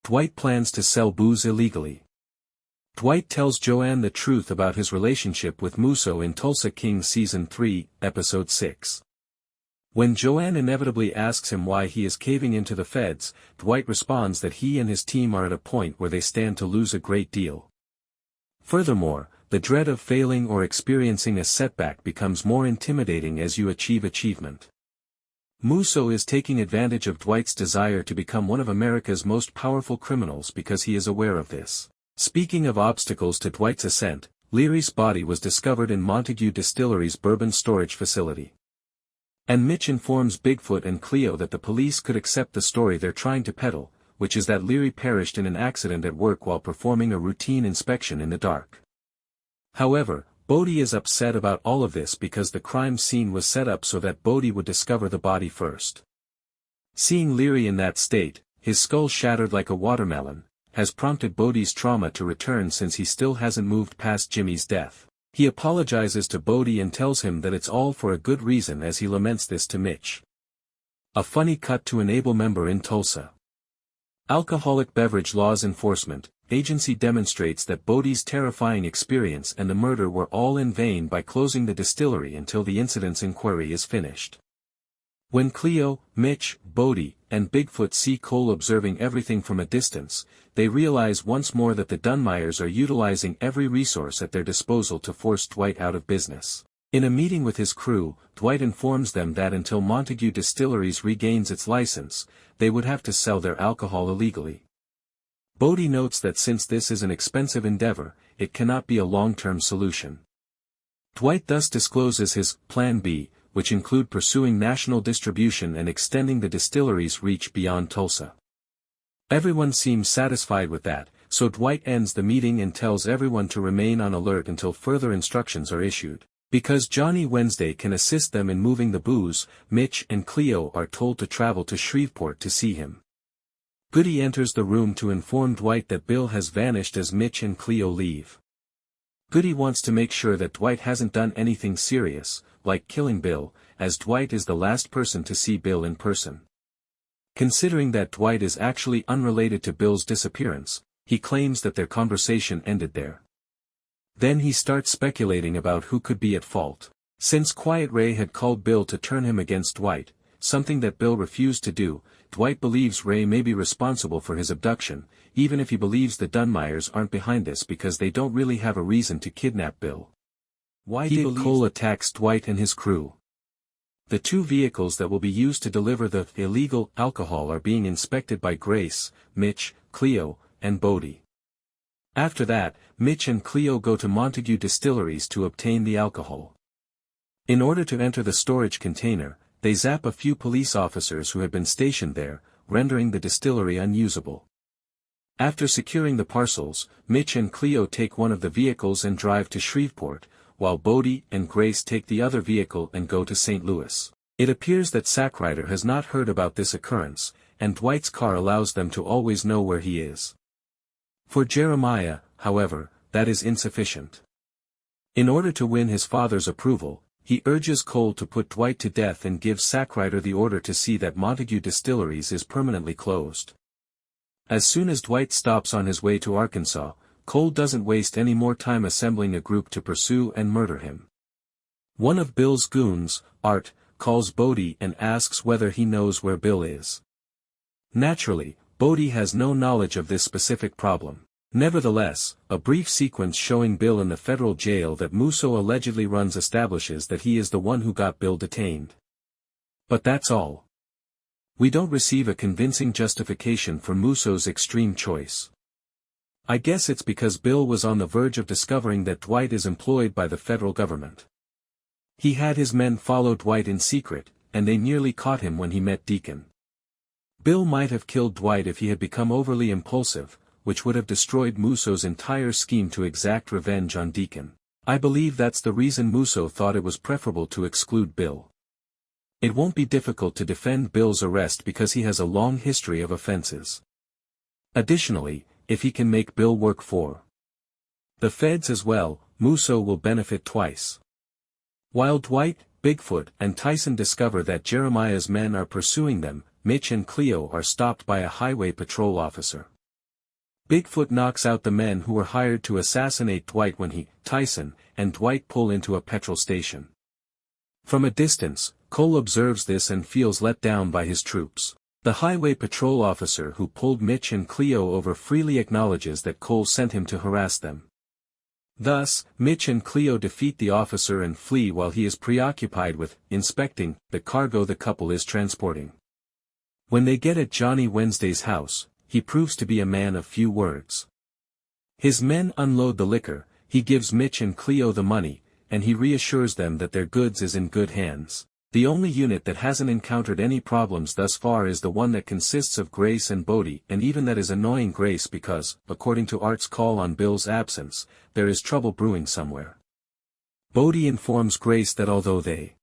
Dwight plans to sell booze illegally. Dwight tells Joanne the truth about his relationship with Musso in Tulsa King Season 3, Episode 6. When Joanne inevitably asks him why he is caving into the feds, Dwight responds that he and his team are at a point where they stand to lose a great deal. Furthermore, the dread of failing or experiencing a setback becomes more intimidating as you achieve achievement. Muso is taking advantage of Dwight's desire to become one of America's most powerful criminals because he is aware of this. Speaking of obstacles to Dwight's ascent, Leery's body was discovered in Montague Distilleries' bourbon storage facility. And Mitch informs Bigfoot and Cleo that the police could accept the story they're trying to peddle, which is that Leery perished in an accident at work while performing a routine inspection in the dark. However, Bodhi is upset about all of this because the crime scene was set up so that Bodhi would discover the body first. Seeing Leery in that state, his skull shattered like a watermelon, has prompted Bodhi's trauma to return since he still hasn't moved past Jimmy's death. He apologizes to Bodhi and tells him that it's all for a good reason as he laments this to Mitch. A funny cut to an able member in Tulsa. Alcoholic Beverage Laws Enforcement Agency demonstrates that Bodhi's terrifying experience and the murder were all in vain by closing the distillery until the incident's inquiry is finished. When Cleo, Mitch, Bodhi, and Bigfoot see Cole observing everything from a distance, they realize once more that the Dunmeyers are utilizing every resource at their disposal to force Dwight out of business. In a meeting with his crew, Dwight informs them that until Montague Distilleries regains its license, they would have to sell their alcohol illegally. Bodhi notes that since this is an expensive endeavor, it cannot be a long-term solution. Dwight thus discloses his Plan B, which include pursuing national distribution and extending the distillery's reach beyond Tulsa. Everyone seems satisfied with that, so Dwight ends the meeting and tells everyone to remain on alert until further instructions are issued. Because Johnny Wednesday can assist them in moving the booze, Mitch and Cleo are told to travel to Shreveport to see him. Goody enters the room to inform Dwight that Bill has vanished as Mitch and Cleo leave. Goody wants to make sure that Dwight hasn't done anything serious, like killing Bill, as Dwight is the last person to see Bill in person. Considering that Dwight is actually unrelated to Bill's disappearance, he claims that their conversation ended there. Then he starts speculating about who could be at fault. Since Quiet Ray had called Bill to turn him against Dwight, something that Bill refused to do, Dwight believes Ray may be responsible for his abduction, even if he believes the Dunmeyers aren't behind this because they don't really have a reason to kidnap Bill. Why did Cole attacks Dwight and his crew? The two vehicles that will be used to deliver the illegal alcohol are being inspected by Grace, Mitch, Cleo, and Bodhi. After that, Mitch and Cleo go to Montague Distilleries to obtain the alcohol. In order to enter the storage container, they zap a few police officers who had been stationed there, rendering the distillery unusable. After securing the parcels, Mitch and Cleo take one of the vehicles and drive to Shreveport, while Bodhi and Grace take the other vehicle and go to St. Louis. It appears that Sackrider has not heard about this occurrence, and Dwight's car allows them to always know where he is. For Jeremiah, however, that is insufficient. In order to win his father's approval, he urges Cole to put Dwight to death and gives Sackrider the order to see that Montague Distilleries is permanently closed. As soon as Dwight stops on his way to Arkansas, Cole doesn't waste any more time assembling a group to pursue and murder him. One of Bill's goons, Art, calls Bodhi and asks whether he knows where Bill is. Naturally, Bodhi has no knowledge of this specific problem. Nevertheless, a brief sequence showing Bill in the federal jail that Muso allegedly runs establishes that he is the one who got Bill detained. But that's all. We don't receive a convincing justification for Muso's extreme choice. I guess it's because Bill was on the verge of discovering that Dwight is employed by the federal government. He had his men follow Dwight in secret, and they nearly caught him when he met Deacon. Bill might have killed Dwight if he had become overly impulsive, which would have destroyed Muso's entire scheme to exact revenge on Deacon. I believe that's the reason Muso thought it was preferable to exclude Bill. It won't be difficult to defend Bill's arrest because he has a long history of offenses. Additionally, if he can make Bill work for the feds as well, Muso will benefit twice. While Dwight, Bigfoot, and Tyson discover that Jeremiah's men are pursuing them, Mitch and Cleo are stopped by a highway patrol officer. Bigfoot knocks out the men who were hired to assassinate Dwight when he, Tyson, and Dwight pull into a petrol station. From a distance, Cole observes this and feels let down by his troops. The highway patrol officer who pulled Mitch and Cleo over freely acknowledges that Cole sent him to harass them. Thus, Mitch and Cleo defeat the officer and flee while he is preoccupied with inspecting the cargo the couple is transporting. When they get at Johnny Wednesday's house, he proves to be a man of few words. His men unload the liquor, he gives Mitch and Cleo the money, and he reassures them that their goods is in good hands. The only unit that hasn't encountered any problems thus far is the one that consists of Grace and Bodhi, and even that is annoying Grace because, according to Art's call on Bill's absence, there is trouble brewing somewhere. Bodhi informs Grace that although they